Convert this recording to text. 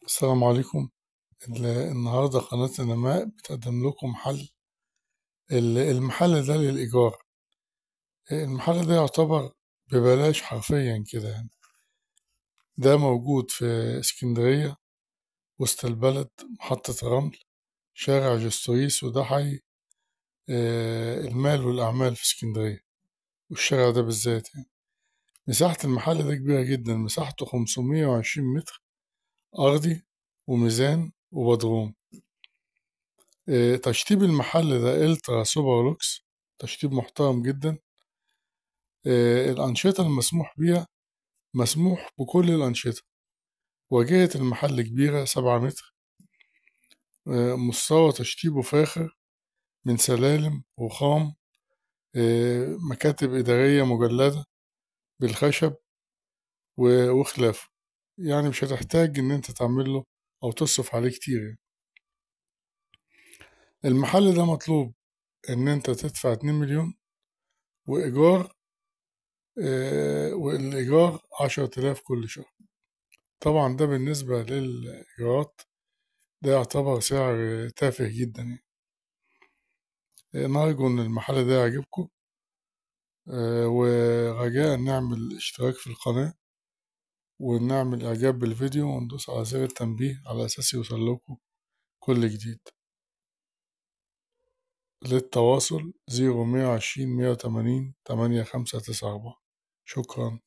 السلام عليكم. النهاردة قناة النماء بتقدم لكم المحل ده للإيجار. المحل ده يعتبر ببلاش حرفيا كده يعني. ده موجود في اسكندرية، وسط البلد، محطة رمل، شارع جستويس، وده حي المال والأعمال في اسكندرية، والشارع ده بالذات يعني. مساحة المحل ده كبيرة جدا، مساحته 520 متر أرضي، وميزان وبدروم. تشطيب المحل ده الترا سوبر لوكس، تشطيب محترم جدا. الأنشطة المسموح بيها، مسموح بكل الأنشطة. واجهة المحل كبيرة 7 متر. مستوى تشطيبه فاخر، من سلالم رخام، مكاتب إدارية مجلدة بالخشب وخلافه. يعني مش هتحتاج إن أنت تعمل له أو تصرف عليه كتير يعني. المحل ده مطلوب إن أنت تدفع 2 مليون، وإيجار والإيجار 10 آلاف كل شهر. طبعا ده بالنسبة للإيجارات ده يعتبر سعر تافه جدا يعني. نرجو إن المحل ده يعجبكم، ورجاء نعمل اشتراك في القناة، ونعمل إعجاب بالفيديو، وندوس على زر التنبيه على أساس يوصلكم كل جديد. للتواصل 0120 180 8594. شكرا.